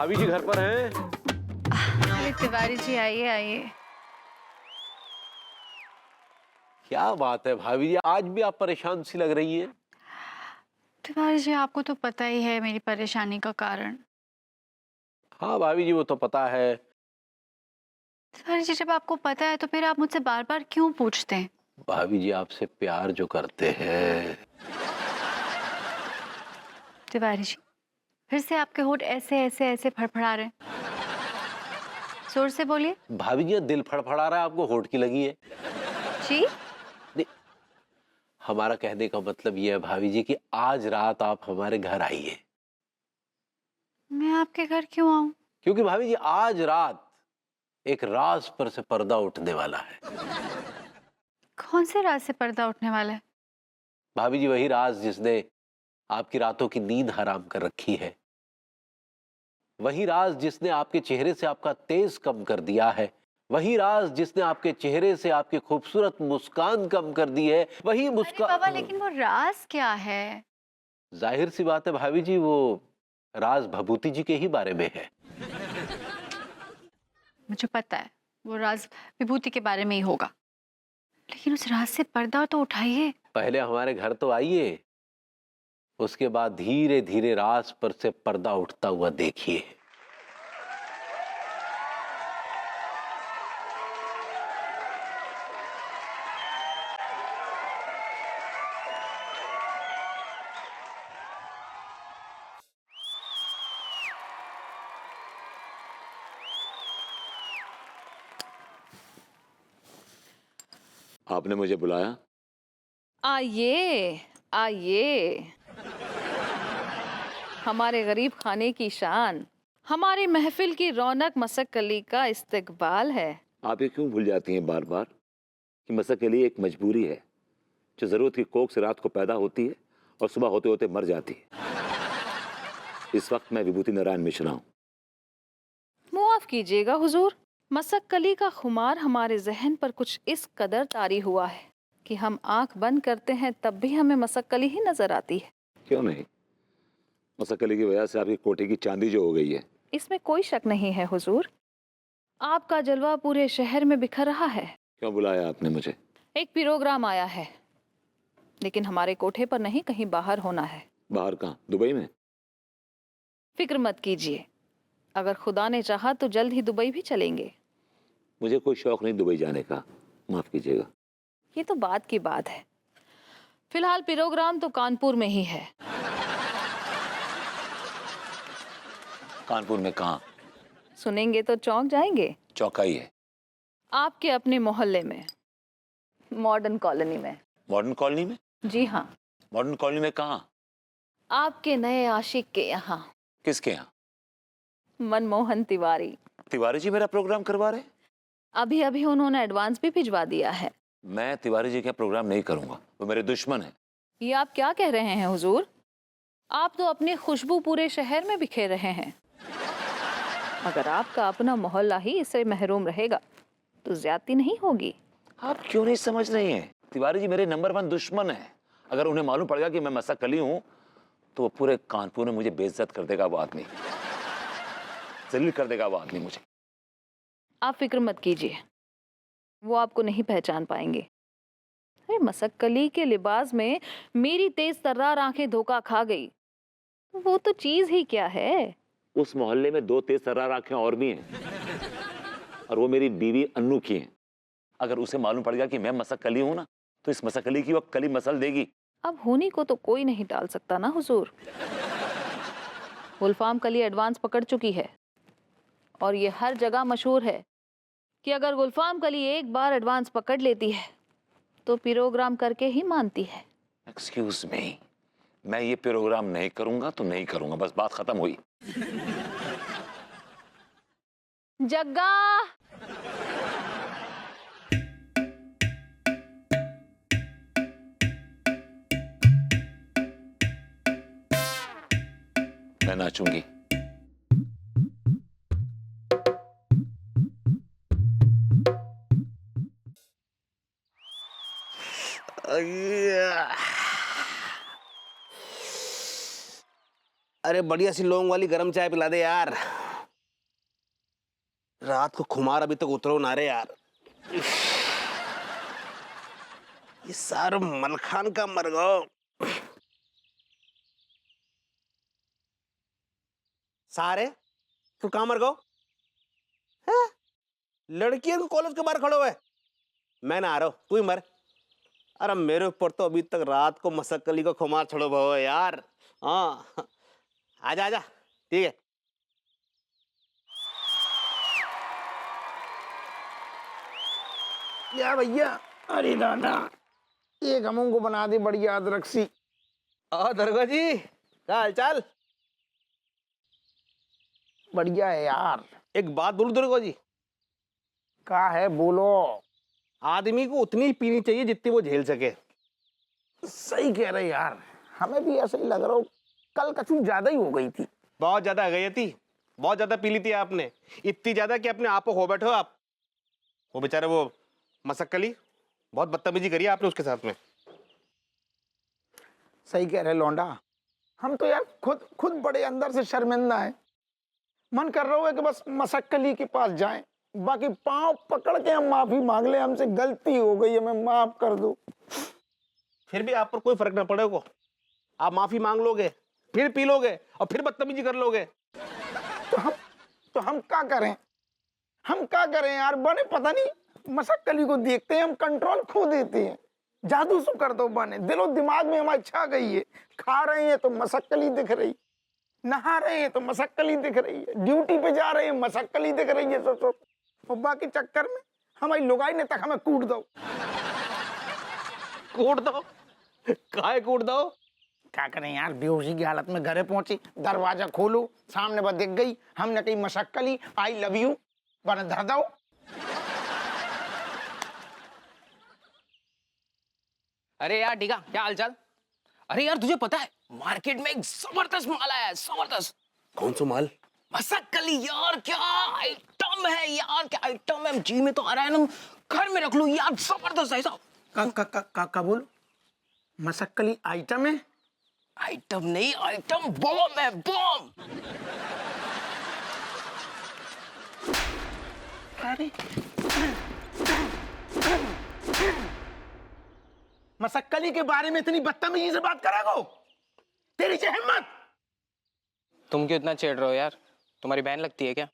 भाभी जी घर पर हैं? अरे तिवारी जी, आइए आइए। क्या बात है भाभी जी, आज भी आप परेशान सी लग रही हैं। तिवारी जी, आपको तो पता ही है मेरी परेशानी का कारण। हाँ भाभी जी, वो तो पता है। तिवारी जी, जब आपको पता है तो फिर आप मुझसे बार बार क्यों पूछते हैं? भाभी जी आपसे प्यार जो करते हैं। तिवारी जी, फिर से आपके होंठ ऐसे ऐसे ऐसे फड़फड़ा रहे हैं। जोर से बोलिए। भाभी जी दिल फड़फड़ा रहा है, आपको होठ की लगी है? जी। नहीं, हमारा कहने का मतलब ये है भाभी जी कि आज रात आप हमारे घर आइए। मैं आपके घर क्यों आऊं? क्योंकि भाभी जी आज रात एक राज पर से पर्दा उठने वाला है। कौन से राज से पर्दा उठने वाला है? भाभी जी वही राज जिसने आपकी रातों की नींद हराम कर रखी है। वही राज जिसने आपके चेहरे से आपका तेज कम कर दिया है। वही राज जिसने आपके चेहरे से आपकी खूबसूरत मुस्कान कम कर दी है। वही अरे बाबा, मुस्कान। लेकिन वो राज क्या है? जाहिर सी बात है भाभी जी, वो राज भभूति जी के ही बारे में है। मुझे पता है वो राज विभूति के बारे में ही होगा, लेकिन उस राज से पर्दा तो उठाइए। पहले हमारे घर तो आइए, उसके बाद धीरे धीरे राज पर से पर्दा उठता हुआ देखिए। आपने मुझे बुलाया? आइए आइए, हमारे गरीब खाने की शान, हमारी महफिल की रौनक मसक्कली का इस्तकबाल है। आप ये क्यों भूल जाती हैं बार बार कि मसक के लिए एक मजबूरी है जो जरूरत की कोख से रात को पैदा होती है और सुबह होते होते मर जाती है। इस वक्त मैं विभूति नारायण मिश्रा हूं। मुआफ कीजिएगा हुजूर, मसक्कली का खुमार हमारे जहन पर कुछ इस कदर तारी हुआ है कि हम आंख बंद करते हैं तब भी हमें मसक्कली ही नजर आती है। क्यों नहीं? मसक्कली की वजह से आपकी कोठी की चांदी जो हो गई है। इसमें कोई शक नहीं है हुजूर, आपका जलवा पूरे शहर में बिखर रहा है। क्यों बुलाया आपने मुझे? एक प्रोग्राम आया है, लेकिन हमारे कोठे पर नहीं, कहीं बाहर होना है। बाहर कहाँ? दुबई में? फिक्र मत कीजिए, अगर खुदा ने चाहा तो जल्द ही दुबई भी चलेंगे। मुझे कोई शौक नहीं दुबई जाने का, माफ कीजिएगा। ये तो बात की बात है। फिलहाल प्रोग्राम तो कानपुर में ही है। कानपुर में कहाँ? सुनेंगे तो चौंक जाएंगे। चौकाई है? आपके अपने मोहल्ले में, मॉडर्न कॉलोनी में। मॉडर्न कॉलोनी में? जी हाँ, मॉडर्न कॉलोनी में कहाँ? आपके नए आशिक के यहाँ, किसके यहाँ? मनमोहन तिवारी। तिवारी जी मेरा प्रोग्राम करवा रहे हैं? अभी अभी उन्होंने एडवांस भी भिजवा दिया है। मैं तिवारी जी का प्रोग्राम नहीं करूंगा, वो मेरे दुश्मन है। ये आप क्या कह रहे हैं हुजूर? आप तो अपनी खुशबू पूरे शहर में बिखेर रहे हैं। अगर आपका अपना मोहल्ला ही इससे महरूम रहेगा तो ज्यादती नहीं होगी। आप क्यों नहीं समझ रही हैं? तिवारी जी मेरे नंबर 1 दुश्मन है। अगर उन्हें मालूम पड़ गया कि मैं मसक्कली हूं तो वो पूरे कानपुर में मुझे बेइज्जत कर देगा वो आदमी, जलील कर देगा वो आदमी मुझे। आप फिक्र मत कीजिए, वो आपको नहीं पहचान पाएंगे। अरे मसक्कली के लिबास में मेरी तेज तर्रार आंखें धोखा खा गई तो वो तो चीज ही क्या है। उस मोहल्ले में 2 तेज तर्रार आंखें और भी हैं और वो मेरी बीवी अन्नू की हैं। अगर उसे मालूम पड़ गया कि मैं मसक्कली हूं ना तो इस मसक्कली की वो कली मसल देगी। अब होनी को तो कोई नहीं टाल सकता ना हुजूर। गुलफाम कली एडवांस पकड़ चुकी है और ये हर जगह मशहूर है कि अगर गुलफाम कली एक बार एडवांस पकड़ लेती है तो प्रोग्राम करके ही मानती है। एक्सक्यूज मी, मैं ये प्रोग्राम नहीं करूंगा तो नहीं करूंगा, बस बात खत्म हुई। जग्गा, मैं नाचूंगी। अरे बढ़िया सी लौंग वाली गरम चाय पिला दे यार। रात को खुमार अभी तक उतरो ना रे यार। ये सारा मलखान का मर गो। सारे तू कहाँ मर गो? हैं? लड़कियों को कॉलेज के बाहर खड़ो है, मैं ना आ रहा हूं, तू ही मर। अरे मेरे ऊपर तो अभी तक रात को मसक्कली को खुमार छोड़ो भो यार। हाँ आजा आजा, ठीक है। या भैया, अरे दादा, एक हमों को बना दे बढ़िया अदरक सी। दरगाह जी, क्या हालचाल? बढ़िया है यार। एक बात बोलूं दरगाह जी, का है बोलो। आदमी को उतनी ही पीनी चाहिए जितनी वो झेल सके। सही कह रहे यार, हमें भी ऐसा ही लग रहा हो, कल कछु ज्यादा ही हो गई थी। बहुत ज्यादा गई थी, बहुत ज्यादा पी ली थी आपने, इतनी ज्यादा कि अपने आप को खो बैठे हो आप। वो बेचारे वो मसक्कली बहुत बदतमीजी करी आपने उसके साथ में। सही कह रहे लौंडा, हम तो यार खुद बड़े अंदर से शर्मिंदा है। मन कर रहा है कि बस मसक्कली के पास जाएं, बाकी पांव पकड़ के हम माफी मांग ले, हमसे गलती हो गई, हमें माफ कर दो। फिर भी आप पर कोई फर्क ना पड़ेगा, आप माफी मांग लोगे, फिर पी लोगे और फिर बदतमीजी कर लोगे। तो हम क्या करें? हम क्या करें यार? बने पता नहीं मसक्कली को देखते हैं हम कंट्रोल खो देते हैं। जादू सु कर दो बने, दिलो दिमाग में हमारी छा गई है। खा रहे हैं तो मसक्कली दिख रही, नहा रहे हैं तो मसक्कली दिख रही है, ड्यूटी पे जा रहे हैं मसक्कली दिख रही है। सोचो, और बाकी चक्कर में हमारी लुगाई ने तक हमें कूट दो। कूट दो? काहे कूट दो? क्या करें यार, बेहोशी की हालत में घरे पहुंची, दरवाजा खोलो, सामने बस दिख गई, हमने कही मसक्कली आई लव यू, बने धर दो। अरे यार टीका, क्या हालचाल? अरे यार तुझे पता है मार्केट में एक जबरदस्त माल आया है, जबरदस्त। कौन सा माल? मसक्कली यार, क्या आइटम है यार, क्या आइटम है। जी में तो आ रहा है ना, घर में रख लूं यार, जबरदस्त है साहब। का बोलो, मसक्कली आइटम है? आइटम नहीं, आइटम बॉम्ब है, बॉम्ब। अरे मसक्कली के बारे में इतनी बदतमीजी से बात करेगो? तेरी जो हिम्मत! तुम क्यों इतना चिढ़ रहे हो यार? तुम्हारी बहन लगती है क्या?